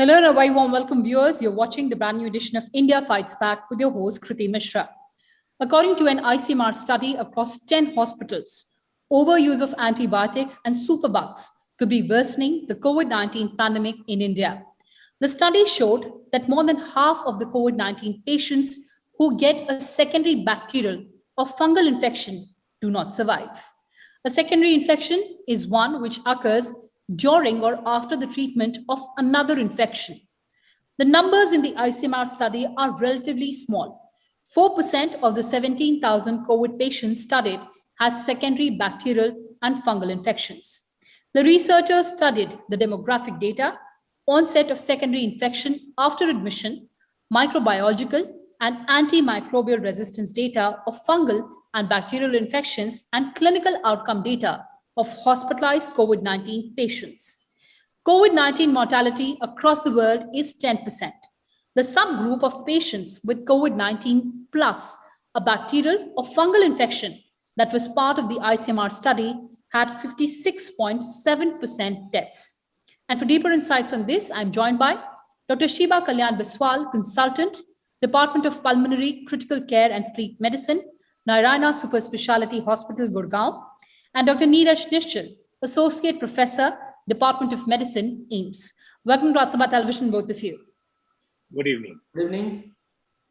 Hello and a very warm welcome, viewers. You're watching the brand new edition of India Fights Back with your host, Kriti Mishra. According to an ICMR study across 10 hospitals, overuse of antibiotics and superbugs could be worsening the COVID-19 pandemic in India. The study showed that more than half of the COVID-19 patients who get a secondary bacterial or fungal infection do not survive. A secondary infection is one which occurs during or after the treatment of another infection. The numbers in the ICMR study are relatively small. 4% of the 17,000 COVID patients studied had secondary bacterial and fungal infections. The researchers studied the demographic data, onset of secondary infection after admission, microbiological and antimicrobial resistance data of fungal and bacterial infections, and clinical outcome data of hospitalized COVID-19 patients. COVID-19 mortality across the world is 10%. The subgroup of patients with COVID-19 plus a bacterial or fungal infection that was part of the ICMR study had 56.7% deaths. And for deeper insights on this, I'm joined by Dr. Shiba Kalyan Biswal, consultant, Department of Pulmonary, Critical Care and Sleep Medicine, Narayana Super Speciality Hospital, Gurgaon, and Dr. Neeraj Nishchal, Associate Professor, Department of Medicine, AIIMS. Welcome to Rajya Sabha Television, both of you. Good evening. Good evening.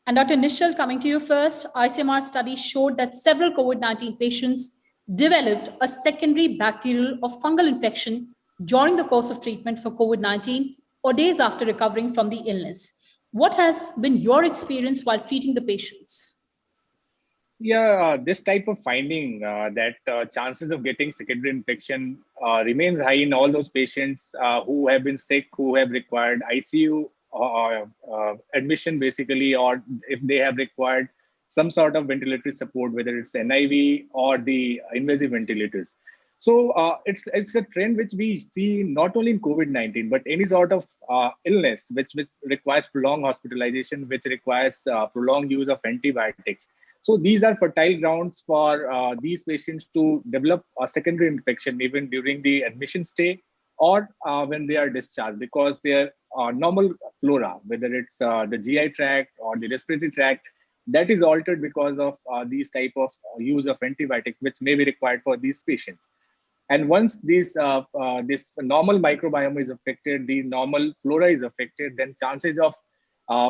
And Dr. Nishchal, coming to you first, ICMR study showed that several COVID-19 patients developed a secondary bacterial or fungal infection during the course of treatment for COVID-19 or days after recovering from the illness. What has been your experience while treating the patients? Yeah, this type of finding that chances of getting secondary infection remains high in all those patients who have been sick, who have required ICU admission basically, or if they have required some sort of ventilatory support, whether it's NIV or the invasive ventilators. So it's a trend which we see not only in COVID-19, but any sort of illness which requires prolonged hospitalization, which requires prolonged use of antibiotics. So these are fertile grounds for these patients to develop a secondary infection even during the admission stay or when they are discharged, because their normal flora, whether it's the GI tract or the respiratory tract, that is altered because of these type of use of antibiotics, which may be required for these patients. And once this normal microbiome is affected, the normal flora is affected, then chances of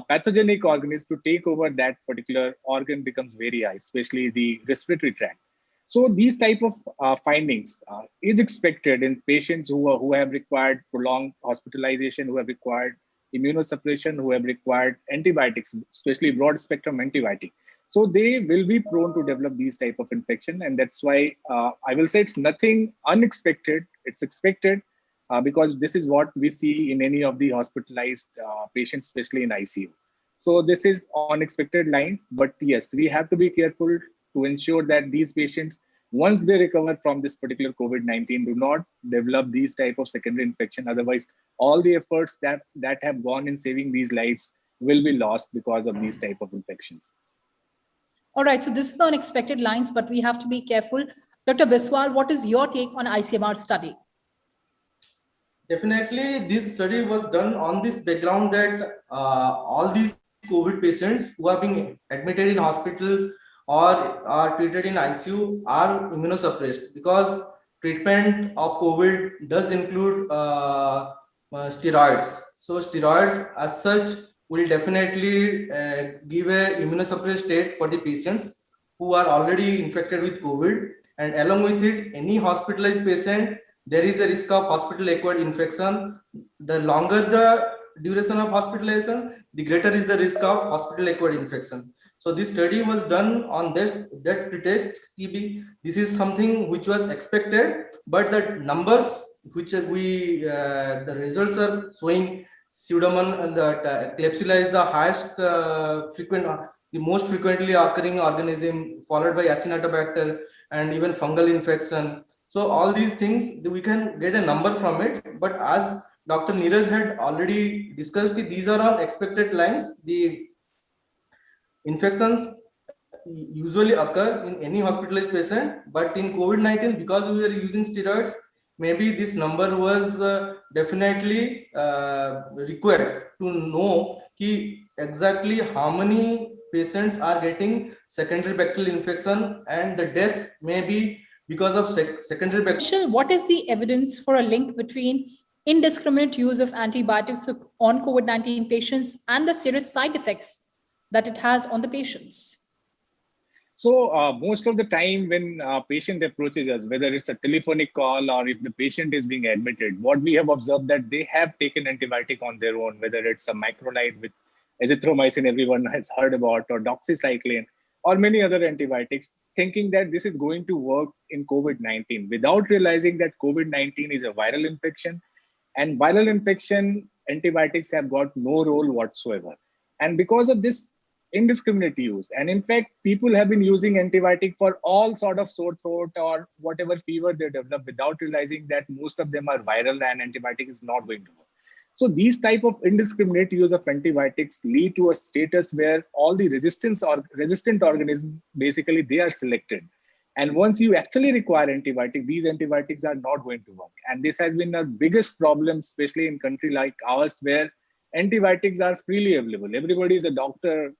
pathogenic organisms to take over that particular organ becomes very high, especially the respiratory tract. So these type of findings is expected in patients who have required prolonged hospitalization, who have required immunosuppression, who have required antibiotics, especially broad spectrum antibiotic. So they will be prone to develop these type of infection. And that's why I will say it's nothing unexpected. It's expected because this is what we see in any of the hospitalized patients, especially in ICU. So this is unexpected lines, but yes, we have to be careful to ensure that these patients, once they recover from this particular COVID-19, do not develop these type of secondary infection. Otherwise, all the efforts that have gone in saving these lives will be lost because of these type of infections. All right, so this is unexpected lines, but we have to be careful. Dr. Biswal, what is your take on ICMR study? Definitely, this study was done on this background that all these COVID patients who are being admitted in hospital or are treated in ICU are immunosuppressed, because treatment of COVID does include steroids. So steroids as such will definitely give a immunosuppressed state for the patients who are already infected with COVID, and along with it, any hospitalized patient, there is a risk of hospital-acquired infection. The longer the duration of hospitalization, the greater is the risk of hospital-acquired infection. So this study was done on that pretext. This is something which was expected, but the numbers which the results are showing, Pseudomonas and the Klebsiella is the highest the most frequently occurring organism, followed by Acinetobacter and even fungal infection. So all these things, we can get a number from it. But as Dr. Neeraj had already discussed, these are all expected lines. The infections usually occur in any hospitalized patient, but in COVID-19, because we are using steroids, maybe this number was definitely required to know exactly how many patients are getting secondary bacterial infection, and the death may be because of secondary bacterial. Nishal, what is the evidence for a link between indiscriminate use of antibiotics on COVID-19 patients and the serious side effects that it has on the patients? So most of the time when a patient approaches us, whether it's a telephonic call or if the patient is being admitted, what we have observed that they have taken antibiotic on their own, whether it's a macronide with azithromycin everyone has heard about, or doxycycline, or many other antibiotics, thinking that this is going to work in COVID-19 without realizing that COVID-19 is a viral infection, and viral infection antibiotics have got no role whatsoever. And because of this indiscriminate use, and in fact people have been using antibiotic for all sort of sore throat or whatever fever they develop without realizing that most of them are viral and antibiotic is not going to work. So these type of indiscriminate use of antibiotics lead to a status where all the resistance or resistant organisms basically they are selected, and once you actually require antibiotic, these antibiotics are not going to work. And this has been the biggest problem, especially in country like ours, where antibiotics are freely available. Everybody is a doctor,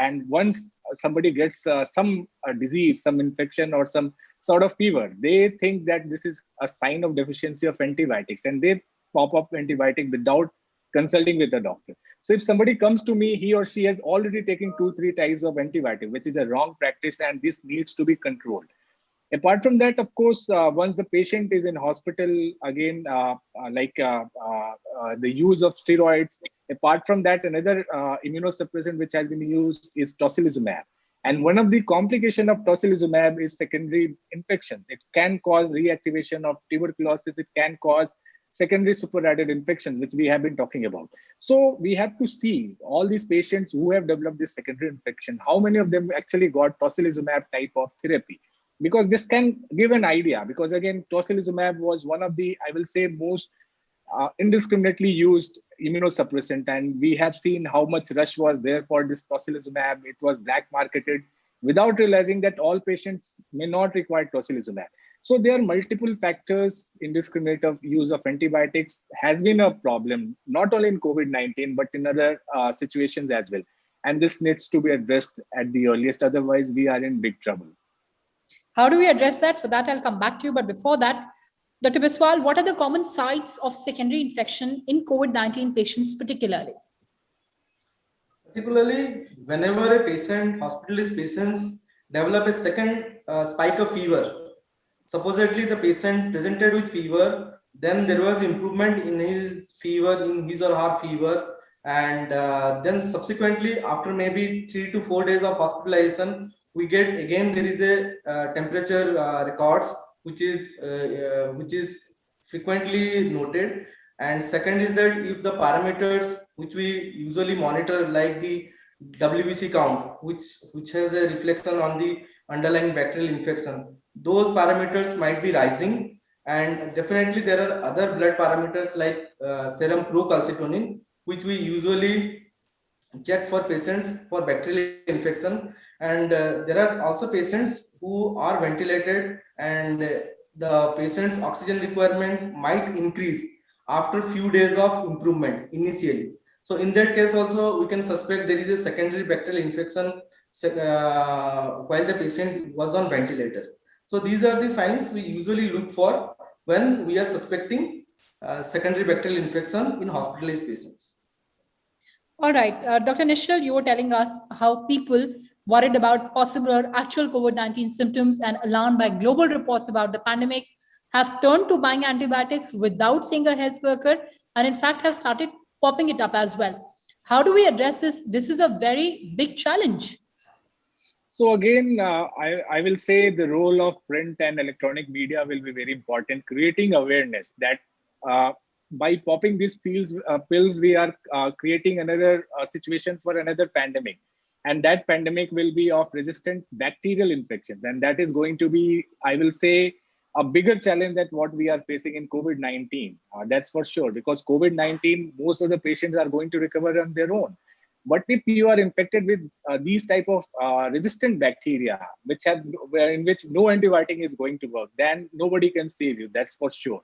and once somebody gets some disease, some infection, or some sort of fever, they think that this is a sign of deficiency of antibiotics, and they pop up antibiotic without consulting with a doctor. So if somebody comes to me, he or she has already taken 2-3 types of antibiotic, which is a wrong practice, and this needs to be controlled. Apart from that, of course, once the patient is in hospital, again, the use of steroids. Apart from that, another immunosuppressant which has been used is tocilizumab. And one of the complication of tocilizumab is secondary infections. It can cause reactivation of tuberculosis. It can cause secondary superadded infections, which we have been talking about. So we have to see all these patients who have developed this secondary infection, how many of them actually got tocilizumab type of therapy, because this can give an idea. Because again, tocilizumab was one of the, I will say, most indiscriminately used immunosuppressant, and we have seen how much rush was there for this tocilizumab. It was black marketed without realizing that all patients may not require tocilizumab. So there are multiple factors. Indiscriminate of use of antibiotics has been a problem, not only in COVID-19, but in other situations as well. And this needs to be addressed at the earliest. Otherwise, we are in big trouble. How do we address that? For that, I'll come back to you. But before that, Dr. Biswal, what are the common sites of secondary infection in COVID-19 patients particularly? Particularly, whenever a patient, hospitalized patients develop a second spike of fever, supposedly the patient presented with fever, then there was improvement in his fever, in his or her fever, and then subsequently after maybe 3 to 4 days of hospitalization, we get again there is a temperature records which is frequently noted. And second is that if the parameters which we usually monitor, like the WBC count, which has a reflection on the underlying bacterial infection, those parameters might be rising. And definitely there are other blood parameters like serum procalcitonin, which we usually check for patients for bacterial infection. And there are also patients who are ventilated, and the patient's oxygen requirement might increase after few days of improvement initially. So in that case also we can suspect there is a secondary bacterial infection while the patient was on ventilator. So these are the signs we usually look for when we are suspecting secondary bacterial infection in hospitalized patients. All right, Dr. Nishal, you were telling us how people worried about possible or actual COVID-19 symptoms and alarmed by global reports about the pandemic have turned to buying antibiotics without seeing a health worker, and in fact have started popping it up as well. How do we address this? This is a very big challenge. So again, I will say the role of print and electronic media will be very important, creating awareness that by popping these pills, we are creating another situation for another pandemic. And that pandemic will be of resistant bacterial infections. And that is going to be, I will say, a bigger challenge than what we are facing in COVID-19. That's for sure, because COVID-19, most of the patients are going to recover on their own. But if you are infected with these type of resistant bacteria, in which no antibiotic is going to work, then nobody can save you. That's for sure.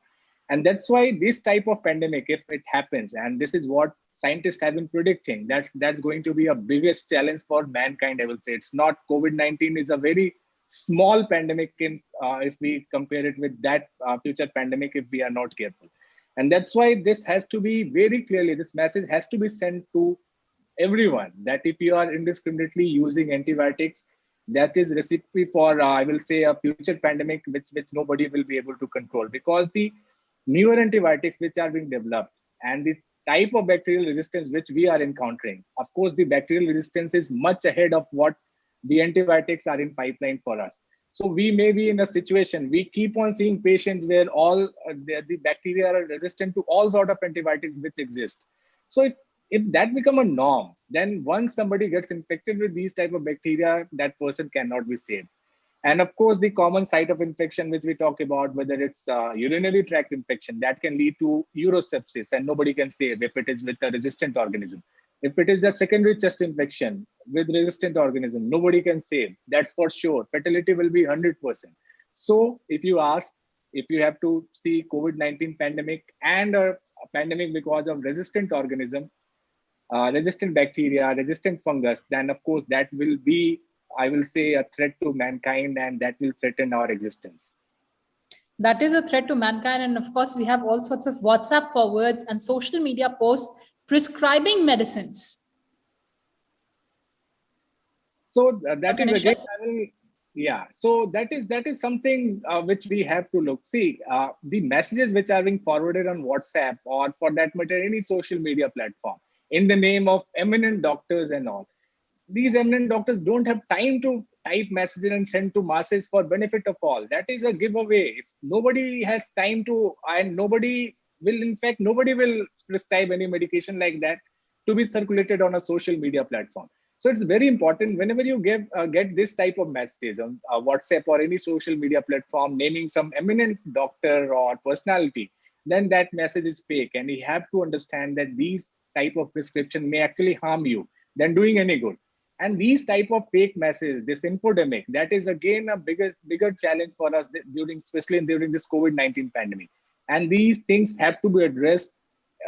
And that's why this type of pandemic, if it happens, and this is what scientists have been predicting, that's going to be a biggest challenge for mankind. I will say it's not COVID-19 is a very small pandemic in if we compare it with that future pandemic if we are not careful. And that's why this has to be very clearly, this message has to be sent to everyone that if you are indiscriminately using antibiotics, that is recipe for I will say a future pandemic which nobody will be able to control, because the newer antibiotics which are being developed and the type of bacterial resistance which we are encountering, of course the bacterial resistance is much ahead of what the antibiotics are in pipeline for us. So we may be in a situation, we keep on seeing patients where all the bacteria are resistant to all sort of antibiotics which exist. So if that become a norm, then once somebody gets infected with these type of bacteria, that person cannot be saved. And of course, the common site of infection, which we talk about, whether it's urinary tract infection, that can lead to urosepsis, and nobody can save if it is with a resistant organism. If it is a secondary chest infection with resistant organism, nobody can save. That's for sure. Fatality will be 100%. So if you ask, if you have to see COVID-19 pandemic and a pandemic because of resistant organism, resistant bacteria, resistant fungus, then of course that will be, I will say, a threat to mankind, and that will threaten our existence. That is a threat to mankind. And of course, we have all sorts of WhatsApp forwards and social media posts prescribing medicines. So that is again, yeah. So that is something which we have to look. See, the messages which are being forwarded on WhatsApp, or for that matter, any social media platform, in the name of eminent doctors and all. These eminent doctors don't have time to type messages and send to masses for benefit of all. That is a giveaway. If nobody has time to, and nobody will, in fact, nobody will prescribe any medication like that to be circulated on a social media platform. So it's very important whenever you get this type of messages on WhatsApp or any social media platform naming some eminent doctor or personality, then that message is fake. And you have to understand that these type of prescription may actually harm you than doing any good. And these type of fake messages, this infodemic, that is again a bigger challenge for us especially during this COVID-19 pandemic. And these things have to be addressed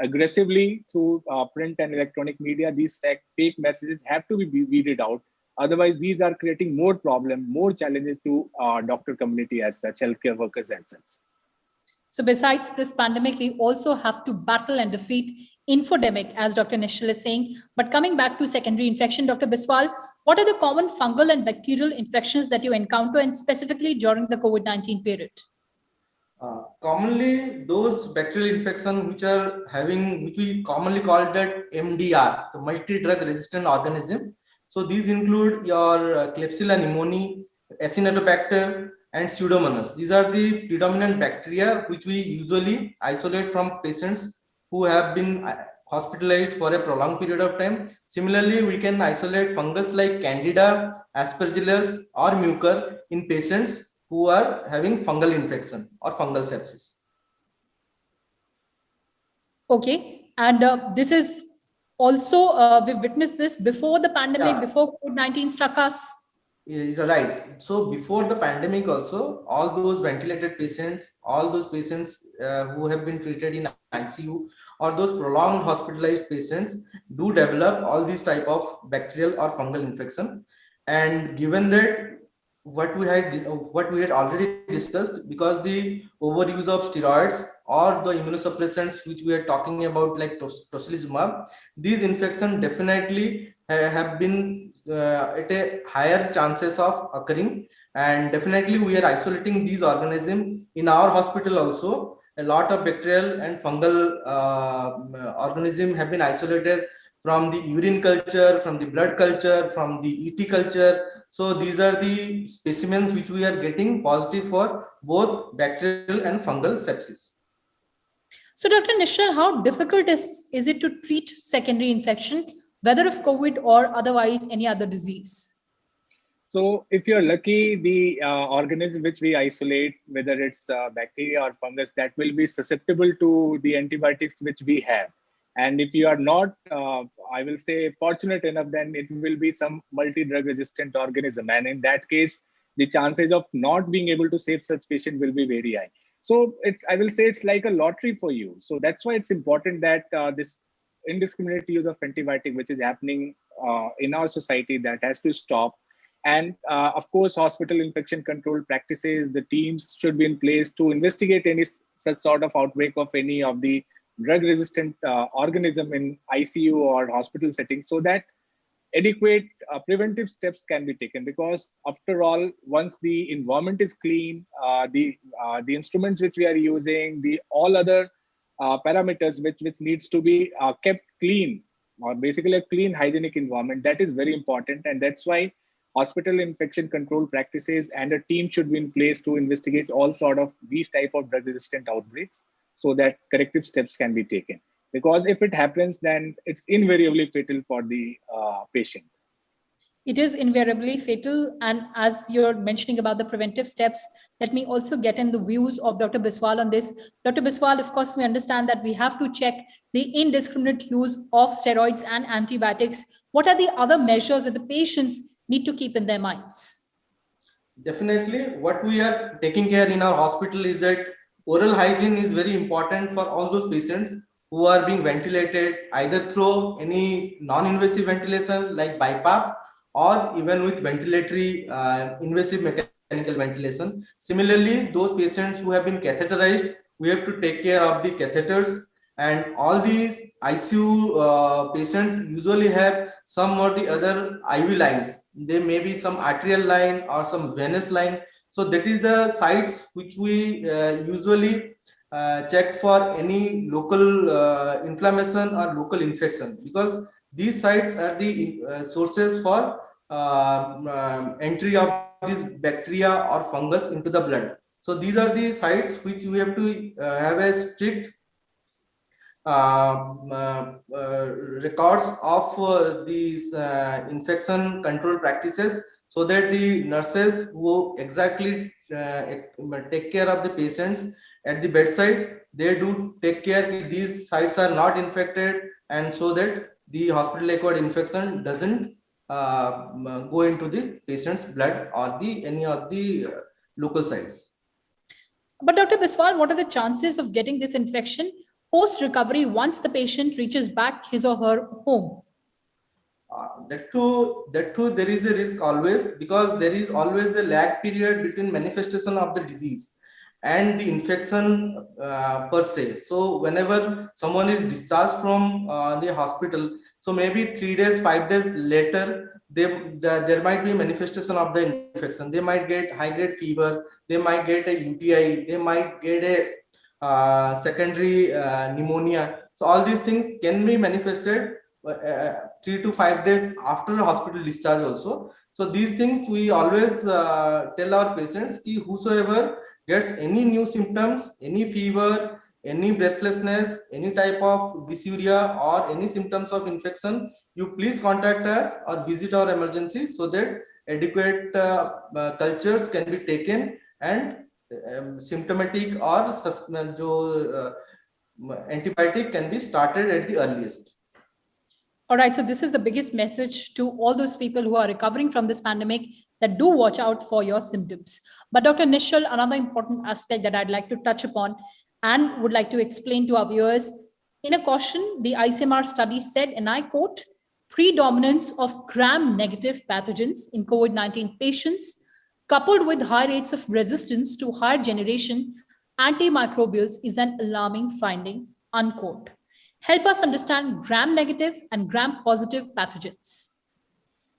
aggressively through print and electronic media. These fake messages have to be weeded out. Otherwise, these are creating more problems, more challenges to doctor community as such, healthcare workers as such. So besides this pandemic, we also have to battle and defeat infodemic, as Dr. Nishal is saying. But coming back to secondary infection, Dr. Biswal, what are the common fungal and bacterial infections that you encounter, and specifically during the COVID-19 period? Commonly, those bacterial infections which we commonly call that MDR, the multi-drug resistant organism. So these include your Klebsiella pneumoniae, Acinetobacter, and Pseudomonas. These are the predominant bacteria which we usually isolate from patients who have been hospitalized for a prolonged period of time. Similarly, we can isolate fungus like Candida, Aspergillus, or Mucor in patients who are having fungal infection or fungal sepsis. Okay, and this is also, we witnessed this before the pandemic, before COVID-19 struck us. Right. So before the pandemic also, all those ventilated patients, all those patients who have been treated in ICU, or those prolonged hospitalized patients do develop all these type of bacterial or fungal infection. And given that what we had already discussed, because the overuse of steroids or the immunosuppressants which we are talking about, like tocilizumab, these infections definitely have been at a higher chances of occurring. And definitely we are isolating these organisms in our hospital also. A lot of bacterial and fungal organisms have been isolated from the urine culture, from the blood culture, from the ET culture. So these are the specimens which we are getting positive for both bacterial and fungal sepsis. So Dr. Nishal, how difficult is it to treat secondary infection, whether of COVID or otherwise any other disease? So if you're lucky, the organism which we isolate, whether it's bacteria or fungus, that will be susceptible to the antibiotics which we have. And if you are not, I will say, fortunate enough, then it will be some multi-drug resistant organism. And in that case, the chances of not being able to save such patient will be very high. So I will say it's like a lottery for you. So that's why it's important that this indiscriminate use of antibiotic, which is happening in our society, that has to stop. And of course, hospital infection control practices, the teams should be in place to investigate any such sort of outbreak of any of the drug resistant organism in ICU or hospital setting, so that adequate preventive steps can be taken. Because after all, once the environment is clean, the instruments which we are using, the all other parameters which needs to be kept clean, or basically a clean hygienic environment, that is very important. And that's why hospital infection control practices and a team should be in place to investigate all sort of these type of drug resistant outbreaks, so that corrective steps can be taken. Because if it happens, then it's invariably fatal for the patient. It is invariably fatal. And as you're mentioning about the preventive steps, let me also get in the views of Dr. Biswal on this. Dr. Biswal, of course, we understand that we have to check the indiscriminate use of steroids and antibiotics. What are the other measures that the patients need to keep in their minds? Definitely, what we are taking care in our hospital is that oral hygiene is very important for all those patients who are being ventilated either through any non-invasive ventilation like BiPAP, or even with ventilatory invasive mechanical ventilation. Similarly, those patients who have been catheterized, we have to take care of the catheters. And all these ICU patients usually have some or the other IV lines. There may be some arterial line or some venous line. So that is the sites which we usually check for any local inflammation or local infection, because these sites are the sources for entry of this bacteria or fungus into the blood. So these are the sites which we have to have a strict records of these infection control practices, so that the nurses who exactly take care of the patients at the bedside, they do take care if these sites are not infected, and so that the hospital acquired infection doesn't go into the patient's blood or the any of the local sites. But Dr. Biswal, what are the chances of getting this infection post-recovery once the patient reaches back his or her home? That too, there is a risk always, because there is always a lag period between manifestation of the disease and the infection per se. So whenever someone is discharged from the hospital, so maybe 3 days, 5 days later, there might be manifestation of the infection. They might get high grade fever, they might get a UTI, they might get a secondary pneumonia. So all these things can be manifested 3 to 5 days after hospital discharge also. So these things we always tell our patients ki whosoever gets any new symptoms, any fever, any breathlessness, any type of dysuria or any symptoms of infection, you please contact us or visit our emergency, so that adequate cultures can be taken and symptomatic or antibiotic can be started at the earliest. All right, so this is the biggest message to all those people who are recovering from this pandemic, that do watch out for your symptoms. But Dr. Nishal, another important aspect that I'd like to touch upon and would like to explain to our viewers, in a caution, the ICMR study said, and I quote, predominance of gram-negative pathogens in COVID-19 patients, coupled with high rates of resistance to higher generation antimicrobials, is an alarming finding, unquote. Help us understand gram-negative and gram-positive pathogens.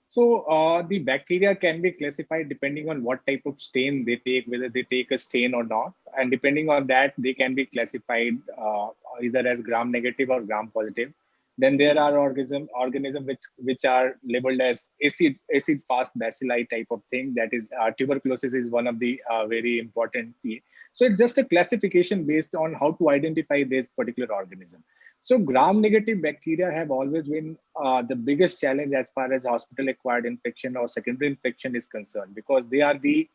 So the bacteria can be classified depending on what type of stain they take, whether they take a stain or not. And depending on that, they can be classified either as gram-negative or gram-positive. Then there are organisms which are labeled as acid fast bacilli type of thing. That is tuberculosis is one of the very important. So it's just a classification based on how to identify this particular organism. So gram-negative bacteria have always been the biggest challenge as far as hospital-acquired infection or secondary infection is concerned, because they are the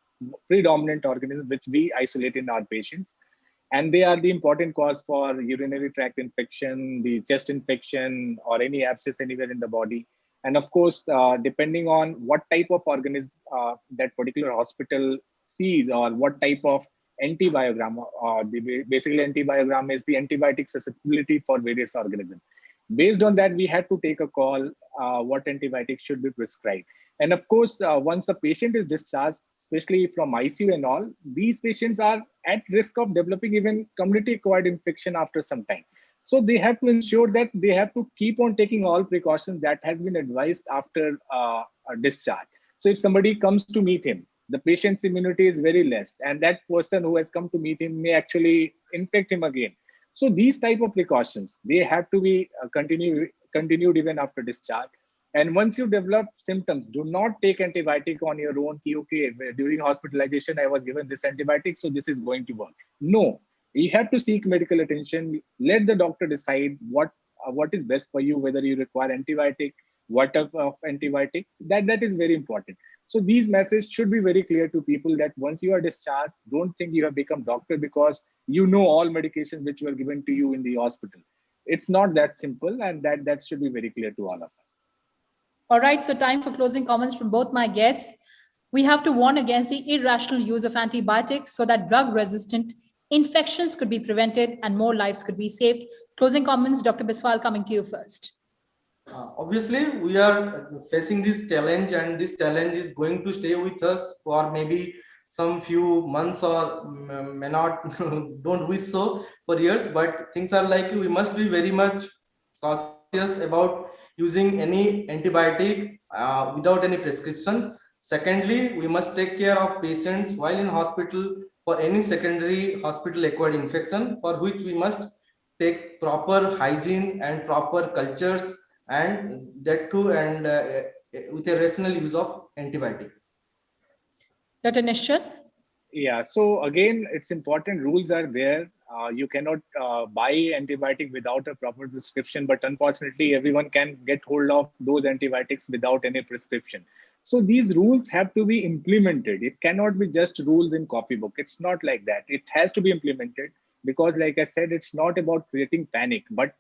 predominant organisms which we isolate in our patients. and they are the important cause for urinary tract infection, the chest infection, or any abscess anywhere in the body. And of course, depending on what type of organism that particular hospital sees, or what type of antibiogram, basically antibiogram is the antibiotic susceptibility for various organisms. Based on that, we had to take a call what antibiotics should be prescribed. And of course, once a patient is discharged, especially from ICU and all, these patients are at risk of developing even community-acquired infection after some time. So they have to ensure that they have to keep on taking all precautions that has been advised after a discharge. So if somebody comes to meet him, the patient's immunity is very less, and that person who has come to meet him may actually infect him again. So these type of precautions, they have to be continued even after discharge. And once you develop symptoms, do not take antibiotic on your own. Okay, during hospitalization, I was given this antibiotic, so this is going to work. No, you have to seek medical attention. Let the doctor decide what is best for you, whether you require antibiotic, what type of antibiotic. That is very important. So these messages should be very clear to people that once you are discharged, don't think you have become doctor because you know all medications which were given to you in the hospital. It's not that simple, and that should be very clear to all of us. All right, so time for closing comments from both my guests. We have to warn against the irrational use of antibiotics so that drug-resistant infections could be prevented and more lives could be saved. Closing comments, Dr. Biswal, coming to you first. Obviously, we are facing this challenge, and this challenge is going to stay with us for maybe some few months, or may not, don't wish so, for years. But things are like, we must be very much cautious about using any antibiotic without any prescription. Secondly, we must take care of patients while in hospital for any secondary hospital acquired infection, for which we must take proper hygiene and proper cultures, and that too, and with a rational use of antibiotic. Dr. Nishchal? Yeah, so again, it's important, rules are there. You cannot buy antibiotic without a proper prescription, but unfortunately, everyone can get hold of those antibiotics without any prescription. So these rules have to be implemented. It cannot be just rules in copybook. It's not like that. It has to be implemented because, like I said, it's not about creating panic, but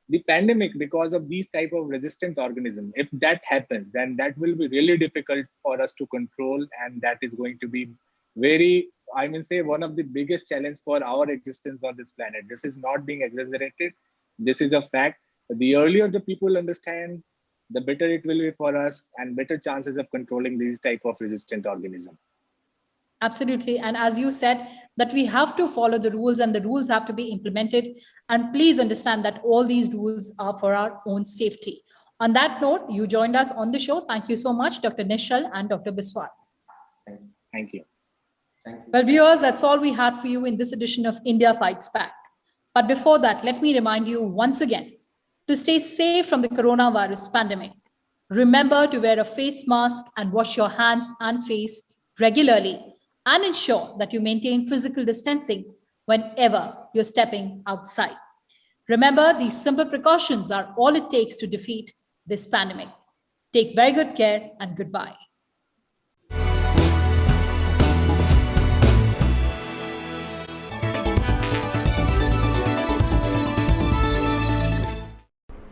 the pandemic, because of these type of resistant organisms, if that happens, then that will be really difficult for us to control, and that is going to be very, I mean, say, one of the biggest challenge for our existence on this planet. This is not being exaggerated. This is a fact. The earlier the people understand, the better it will be for us, and better chances of controlling these type of resistant organisms. Absolutely. And as you said, that we have to follow the rules and the rules have to be implemented. And please understand that all these rules are for our own safety. On that note, you joined us on the show. Thank you so much, Dr. Nishchal and Dr. Biswal. Thank you. Thank you. Well, viewers, that's all we had for you in this edition of India Fights Back. But before that, let me remind you once again to stay safe from the coronavirus pandemic. Remember to wear a face mask and wash your hands and face regularly, and ensure that you maintain physical distancing whenever you're stepping outside. Remember, these simple precautions are all it takes to defeat this pandemic. Take very good care and goodbye.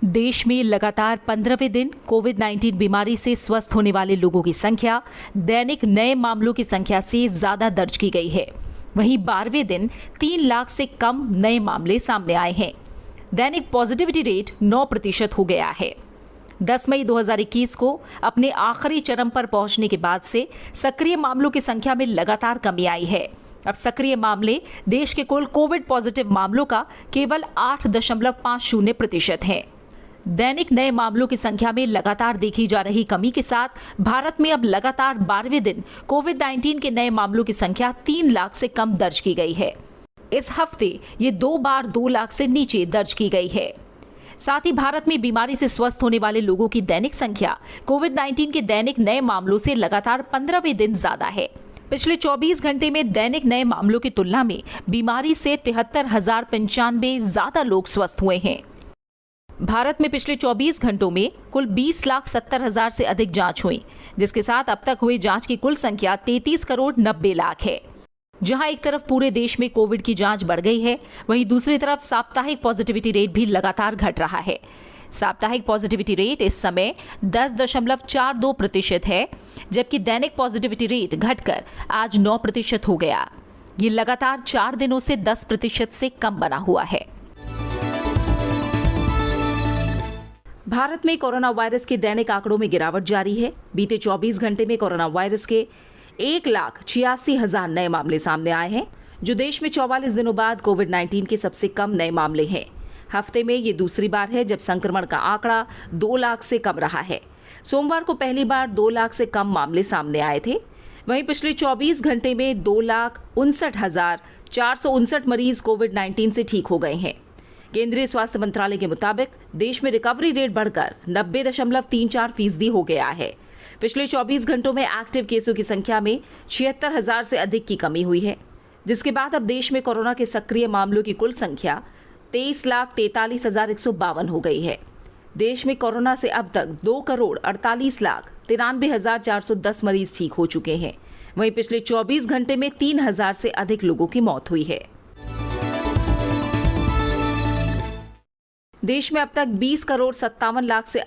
देश में लगातार 15वें दिन कोविड-19 बीमारी से स्वस्थ होने वाले लोगों की संख्या दैनिक नए मामलों की संख्या से ज्यादा दर्ज की गई है। वहीं 12वें दिन 3 लाख से कम नए मामले सामने आए हैं। दैनिक पॉजिटिविटी रेट 9% हो गया है। 10 मई 2021 को अपने आखिरी चरम पर पहुंचने के बाद से सक्रिय मामलों की संख्या में लगातार कमी आई है। अब सक्रिय मामले देश के कुल कोविड पॉजिटिव मामलों का केवल 8.50% हैं। दैनिक नए मामलों की संख्या में लगातार देखी जा रही कमी के साथ भारत में अब लगातार 12वें दिन कोविड-19 के नए मामलों की संख्या 3 लाख से कम दर्ज की गई है। इस हफ्ते ये 2 बार 2 लाख से नीचे दर्ज की गई है। साथ ही भारत में बीमारी से स्वस्थ होने वाले लोगों की दैनिक संख्या कोविड-19 के दैनिक नए मामलों से लगातार 15वें दिन ज्यादा है। पिछले 24 घंटे में दैनिक नए मामलों की तुलना में बीमारी से 73,095 ज्यादा लोग स्वस्थ हुए हैं। भारत में पिछले 24 घंटों में कुल 20,70,000 से अधिक जांच हुई, जिसके साथ अब तक हुई जांच की कुल संख्या 33 करोड़ 90 लाख है। जहां एक तरफ पूरे देश में कोविड की जांच बढ़ गई है, वहीं दूसरी तरफ साप्ताहिक पॉजिटिविटी रेट भी लगातार घट रहा है। साप्ताहिक पॉजिटिविटी रेट इस समय 10.42% है, जबकि दैनिक पॉजिटिविटी रेट घटकर आज 9% हो गया। ये लगातार 4 दिनों से 10% से कम बना हुआ है। भारत में कोरोना वायरस के दैनिक आंकड़ों में गिरावट जारी है। बीते 24 घंटे में कोरोना वायरस के 1,86,000 नए मामले सामने आए हैं, जो देश में 44 दिनों बाद कोविड-19 के सबसे कम नए मामले हैं। हफ्ते में ये दूसरी बार है जब संक्रमण का आंकड़ा 2 लाख से कम रहा है। सोमवार को पहली बार 2 लाख से कम मामले सामने आए थे। वहीं पिछले 24 घंटे में 2,59,459 मरीज कोविड-19 से ठीक हो गए हैं। केंद्रीय स्वास्थ्य मंत्रालय के मुताबिक देश में रिकवरी रेट बढ़कर 90.34% हो गया है। पिछले 24 घंटों में एक्टिव केसों की संख्या में 76,000 से अधिक की कमी हुई है, जिसके बाद अब देश में कोरोना के सक्रिय मामलों की कुल संख्या 23,43,152 हो गई है। देश में कोरोना से अब तक 2,48,93,410 मरीज ठीक हो चुके हैं। वहीं पिछले 24 घंटे में 3,000 से अधिक लोगों की मौत हुई है। देश में अब तक 20,57,00,000 से